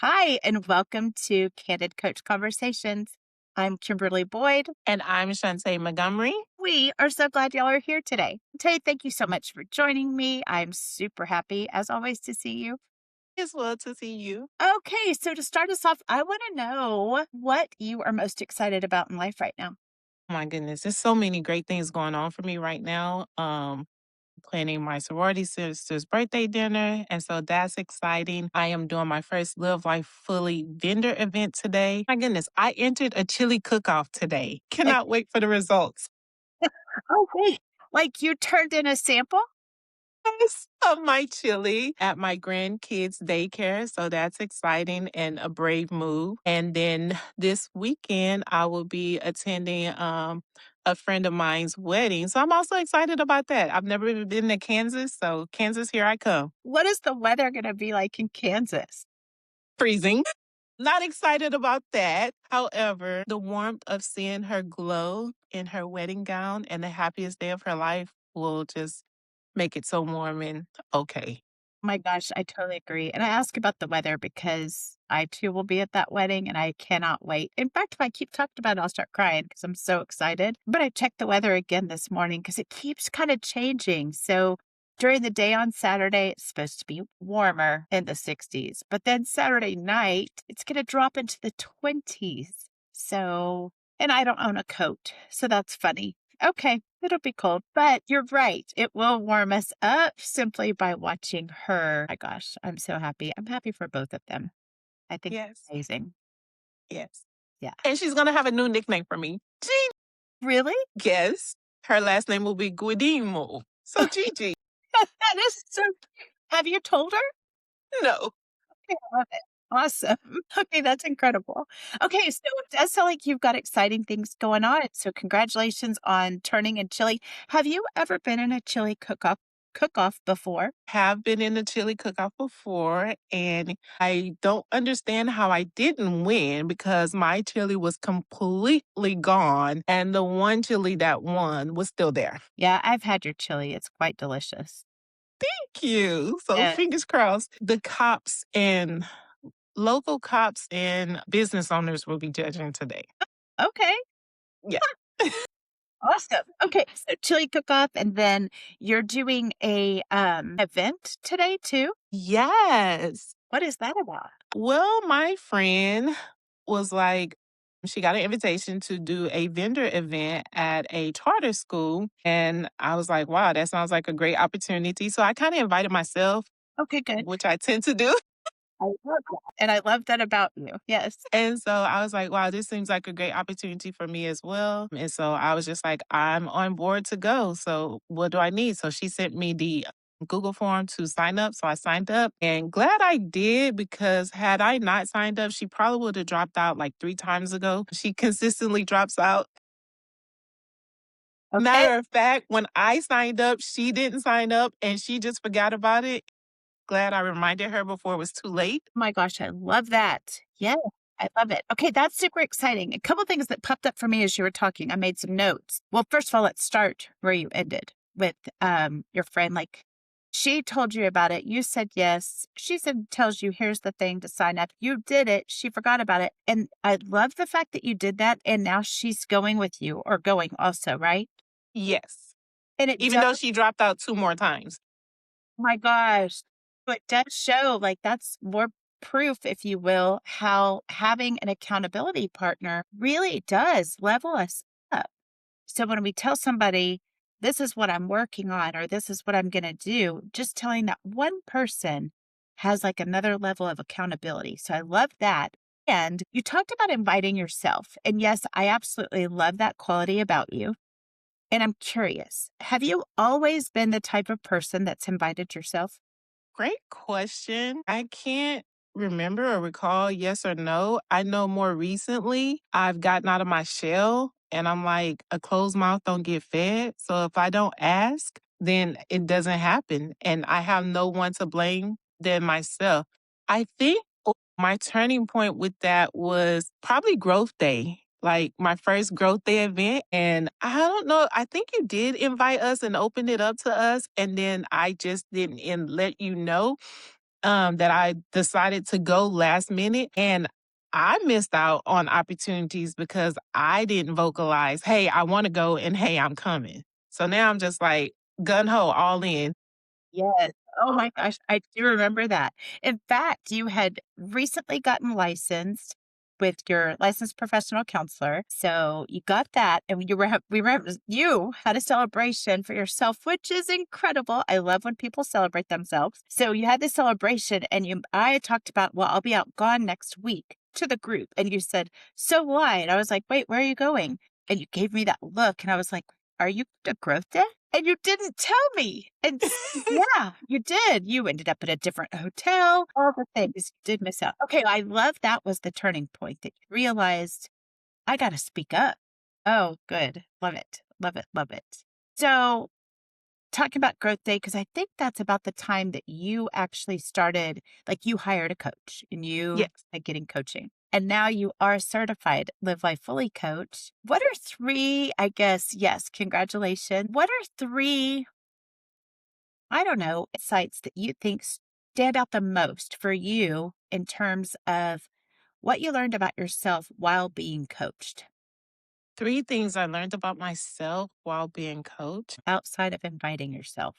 Hi, and welcome to Candid Coach Conversations. I'm Kimberly Boyd. And I'm Shuntá Montgomery. We are so glad y'all are here today. Thank you so much for joining me. I'm super happy, as always, to see you. It's well to see you. Okay, so to start us off, I want to know what you are most excited about in life right now. Oh my goodness, there's so many great things going on for me right now. Planning my sorority sister's birthday dinner, and so that's exciting. I am doing my first Live Life Fully vendor event today. My goodness, I entered a chili cook-off today. Like, Cannot wait for the results. oh, wait, like you turned in a sample? Yes, of my chili at my grandkids' daycare. So that's exciting and a brave move. And then this weekend, I will be attending a friend of mine's wedding. So I'm also excited about that. I've never been to Kansas. So, Kansas, here I come. What is the weather going to be like in Kansas? Freezing. Not excited about that. However, the warmth of seeing her glow in her wedding gown and the happiest day of her life will just make it so warm and okay. My gosh, I totally agree. And I ask about the weather because I too will be at that wedding and I cannot wait. In fact, if I keep talking about it, I'll start crying because I'm so excited. But I checked the weather again this morning because it keeps kind of changing. So during the day on Saturday, it's supposed to be warmer in the 60s. But then Saturday night, it's going to drop into the 20s. So, and I don't own a coat. So that's funny. Okay, it'll be cold, but you're right. It will warm us up simply by watching her. My gosh, I'm so happy. I'm happy for both of them. I think it's Yes. amazing. Yes. Yeah. And she's gonna have a new nickname for me. Really? Yes. Her last name will be Guidimo. So Gigi. That is so have you told her? No. Okay, I love it. Awesome. Okay, that's incredible. Okay, so it does sound like you've got exciting things going on. So congratulations on turning in chili. Have you ever been in a chili cook-off before? Have been in the chili cook-off before, and I don't understand how I didn't win because my chili was completely gone, and the one chili that won was still there. Yeah, I've had your chili. It's quite delicious. Thank you. So Yeah. fingers crossed. The cops and local cops and business owners will be judging today. Okay. Yeah. Awesome. Okay, so chili cook-off, and then you're doing a, event today too? Yes. What is that about? Well, my friend was like, she got an invitation to do a vendor event at a charter school. And I was like, wow, that sounds like a great opportunity. So I kind of invited myself, Okay, good. which I tend to do. I love that, and I love that about you. Yes. And so I was like, wow, this seems like a great opportunity for me as well. And so I was just like, I'm on board to go. So what do I need? So she sent me the Google form to sign up. So I signed up and glad I did because had I not signed up, she probably would have dropped out like 3 times ago. She consistently drops out. Okay. Matter of fact, when I signed up, she didn't sign up and she just forgot about it. Glad I reminded her before it was too late. Oh my gosh, I love that. Yeah, I love it. Okay, that's super exciting. A couple things that popped up for me as you were talking. I made some notes. Well, first of all, let's start where you ended with your friend. Like she told you about it. You said yes. She said tells you here's the thing to sign up. You did it. She forgot about it. And I love the fact that you did that and now she's going with you or going also, right? Yes. And it Even does, though she dropped out 2 more times. my gosh. So it does show like that's more proof, if you will, how having an accountability partner really does level us up. So when we tell somebody, this is what I'm working on, or this is what I'm going to do, just telling that one person has like another level of accountability. So I love that. And you talked about inviting yourself. And yes, I absolutely love that quality about you. And I'm curious, have you always been the type of person that's invited yourself? Great question. I can't remember or recall yes or no. I know more recently I've gotten out of my shell and I'm like, a closed mouth don't get fed. So if I don't ask, then it doesn't happen. And I have no one to blame than myself. I think my turning point with that was probably growth day. Like my first growth day event. And I don't know, I think you did invite us and open it up to us. And then I just didn't let you know. that I decided to go last minute. And I missed out on opportunities because I didn't vocalize, hey, I want to go and hey, I'm coming. So now I'm just like gun ho, all in. Yes. Oh my gosh, I do remember that. In fact, you had recently gotten licensed with your licensed professional counselor. So you got that, and you had a celebration for yourself, which is incredible. I love when people celebrate themselves. So you had this celebration, and I had talked about, well, I'll be out gone next week to the group, and you said, so will I. And I was like, wait, where are you going? And you gave me that look, and I was like, are you to growth day? And you didn't tell me. Yeah, you did. You ended up at a different hotel, all the things. You did miss out. Okay, I love that was the turning point that you realized, I gotta speak up. Oh, good. Love it. Love it. Love it. So, talking about growth day, because I think that's about the time that you actually started, like, you hired a coach and you Yes. started getting coaching. And now you are a certified Live Life Fully coach. What are three, I guess, yes, congratulations. What are three, I don't know, sites that you think stand out the most for you in terms of what you learned about yourself while being coached Three things I learned about myself while being coached. outside of inviting yourself?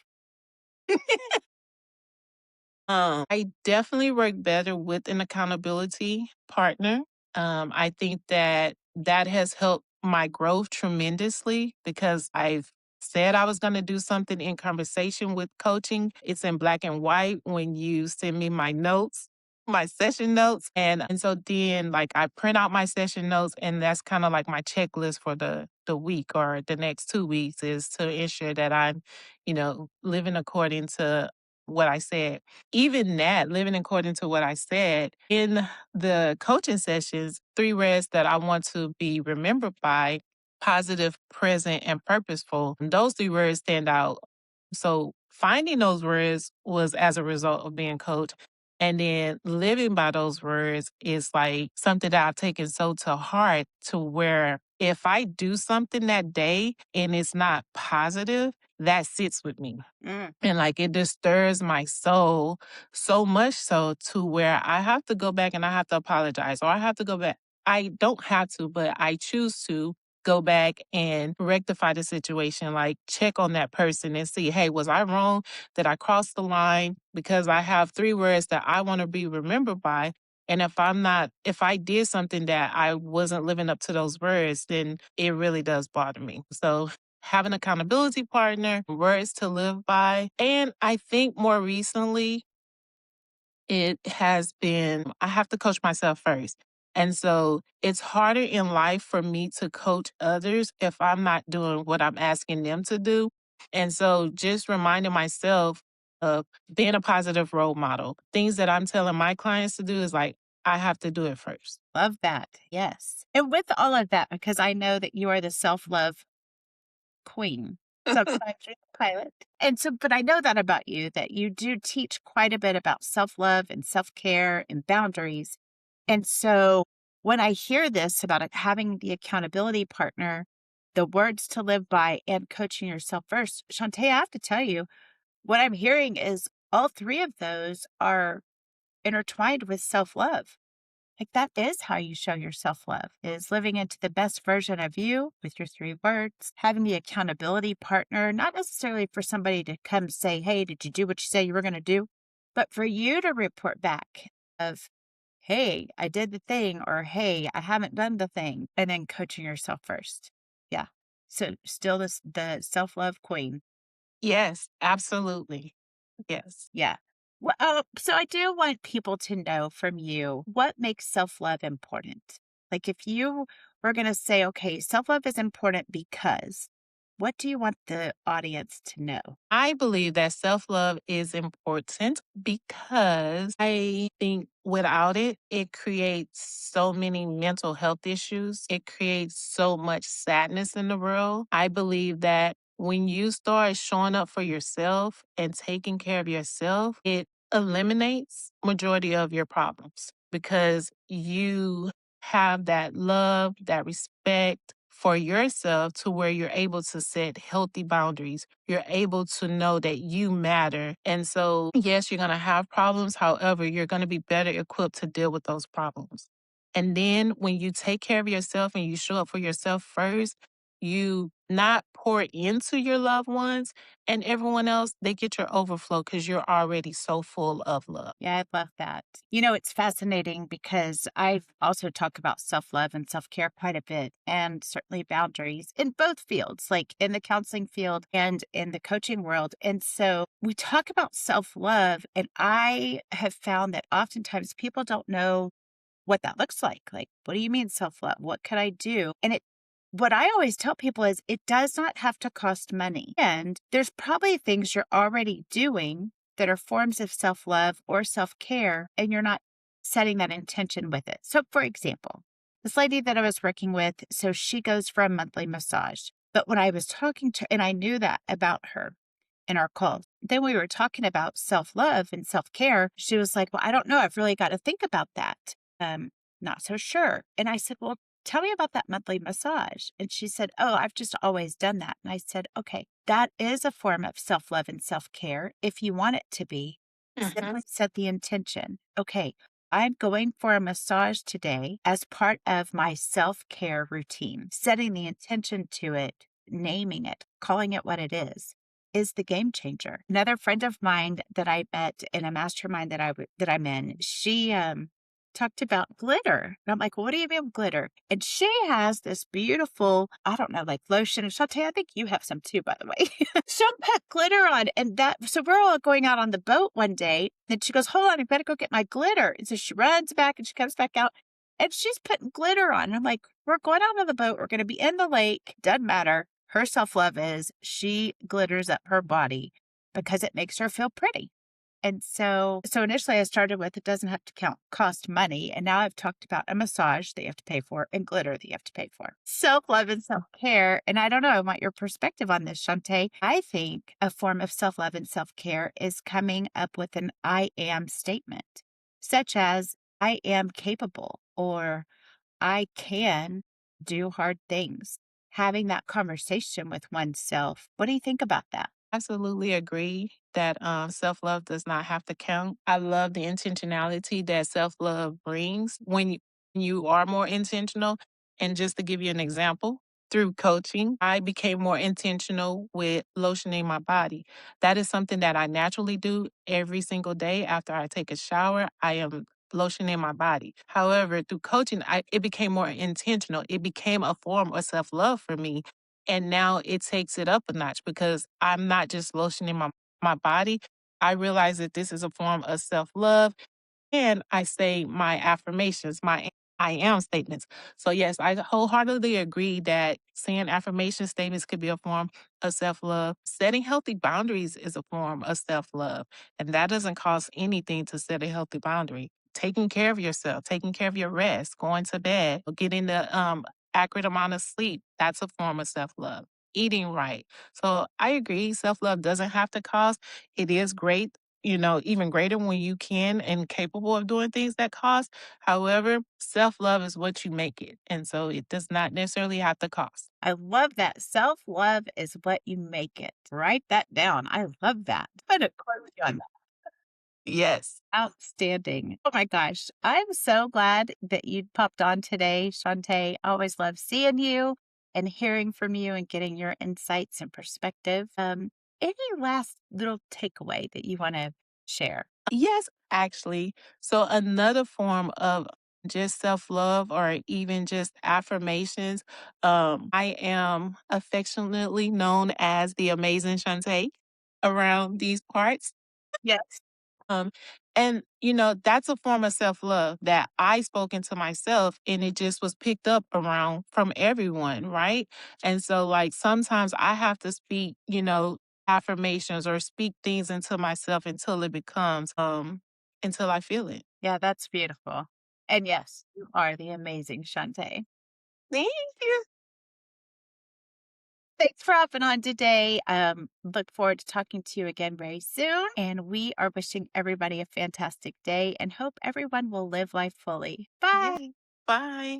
I definitely work better with an accountability partner. I think that that has helped my growth tremendously because I've said I was going to do something in conversation with coaching. It's in black and white when you send me my notes, my session notes. And so then like I print out my session notes and that's kind of like my checklist for the week or the next 2 weeks is to ensure that I'm, living according to what I said. Even that, living according to what I said in the coaching sessions, three words that I want to be remembered by: positive, present, and purposeful. And those three words stand out. So finding those words was as a result of being coached. And then living by those words is like something that I've taken so to heart to where if I do something that day and it's not positive, that sits with me. Mm. And like it disturbs my soul so much so to where I have to go back and I have to apologize or I have to go back. I don't have to, but I choose to go back and rectify the situation, like check on that person and see, hey, was I wrong? Did I cross the line? Because I have three words that I want to be remembered by. And if I did something that I wasn't living up to those words, then it really does bother me. So have an accountability partner, words to live by. And I think more recently, it has been, I have to coach myself first. And so it's harder in life for me to coach others if I'm not doing what I'm asking them to do. And so just reminding myself of being a positive role model. Things that I'm telling my clients to do is like, I have to do it first. Love that. Yes. And with all of that, because I know that you are the self love queen. Sometimes you're the pilot. And so, but I know that about you, that you do teach quite a bit about self love and self care and boundaries. And so when I hear this about it, having the accountability partner, the words to live by, and coaching yourself first, Shantae, I have to tell you, what I'm hearing is all three of those are intertwined with self love. Like that is how you show your self love, is living into the best version of you with your three words, having the accountability partner, not necessarily for somebody to come say, hey, did you do what you say you were going to do? But for you to report back of, hey, I did the thing, or hey, I haven't done the thing, and then coaching yourself first. Yeah. So still the self love queen. Yes, absolutely. Yes. Yeah. Well, so I do want people to know from you what makes self love important. Like if you were going to say, okay, self love is important because, what do you want the audience to know? I believe that self love is important because I think without it, it creates so many mental health issues. It creates so much sadness in the world. I believe that when you start showing up for yourself and taking care of yourself, it eliminates majority of your problems because you have that love, that respect for yourself to where you're able to set healthy boundaries. You're able to know that you matter. And so, yes, you're going to have problems. However, you're going to be better equipped to deal with those problems. And then when you take care of yourself and you show up for yourself first, you not pour into your loved ones and everyone else, they get your overflow because you're already so full of love. Yeah, I love that. You know, it's fascinating because I've also talked about self love and self care quite a bit, and certainly boundaries in both fields, like in the counseling field and in the coaching world. And so we talk about self love, and I have found that oftentimes people don't know what that looks like. Like, what do you mean self love? What could I do? What I always tell people is it does not have to cost money. And there's probably things you're already doing that are forms of self love or self care, and you're not setting that intention with it. So, for example, this lady that I was working with, so she goes for a monthly massage. But when I was talking to, and I knew that about her in our calls, then we were talking about self love and self care. She was like, well, I don't know. I've really got to think about that. Um, Not so sure. And I said, well, tell me about that monthly massage. And she said, oh, I've just always done that. And I said, okay, that is a form of self love and self care if you want it to be. Simply set the intention. Okay, I'm going for a massage today as part of my self care routine. Setting the intention to it, naming it, calling it what it is the game changer. Another friend of mine that I met in a mastermind that I'm in, she talked about glitter. And I'm like, well, what do you mean glitter? And she has this beautiful, I don't know, like lotion. And Shantae, I think you have some too, by the way. She'll put glitter on. And so we're all going out on the boat one day. And she goes, hold on, I better go get my glitter. And so she runs back and she comes back out and she's putting glitter on. And I'm like, we're going out on the boat. We're going to be in the lake. Doesn't matter. Her self love is she glitters up her body because it makes her feel pretty. And so initially I started with it doesn't have to cost money. And now I've talked about a massage that you have to pay for and glitter that you have to pay for. Self-love and self-care. And I don't know, I want your perspective on this, Shantae. I think a form of self-love and self-care is coming up with an I am statement, such as I am capable or I can do hard things. Having that conversation with oneself. What do you think about that? Absolutely agree that self love does not have to count. I love the intentionality that self love brings when you are more intentional. And just to give you an example, through coaching, I became more intentional with lotioning my body. That is something that I naturally do every single day after I take a shower. I am lotioning my body. However, through coaching, it became more intentional. It became a form of self love for me and now it takes it up a notch because I'm not just lotioning my body. I realize that this is a form of self love and I say my affirmations, my I am statements. So, yes, I wholeheartedly agree that saying affirmation statements could be a form of self love. Setting healthy boundaries is a form of self love. And that doesn't cost anything to set a healthy boundary. Taking care of yourself, taking care of your rest, going to bed, getting the accurate amount of sleep, that's a form of self love. Eating right. So, I agree, self love doesn't have to cost. It is great, even greater when you can and capable of doing things that cost. However, self love is what you make it. And so it does not necessarily have to cost. I love that. Self love is what you make it. Write that down. I love that. Put a quote on that. Yes. Outstanding. Oh my gosh. I'm so glad that you popped on today, Shantae. I always love seeing you and hearing from you and getting your insights and perspective. Any last little takeaway that you want to share? Yes, actually. So another form of just self-love or even just affirmations, I am affectionately known as the amazing Shantae around these parts. Yes. Um, and that's a form of self-love that I spoken to myself and it just was picked up around from everyone, right? And so like sometimes I have to speak, affirmations or speak things into myself until it becomes until I feel it. Yeah, that's beautiful. And yes, you are the amazing Shantae. Thank you. Thanks for hopping on today. Look forward to talking to you again very soon. And we are wishing everybody a fantastic day and hope everyone will live life fully. Bye. Yay. Bye.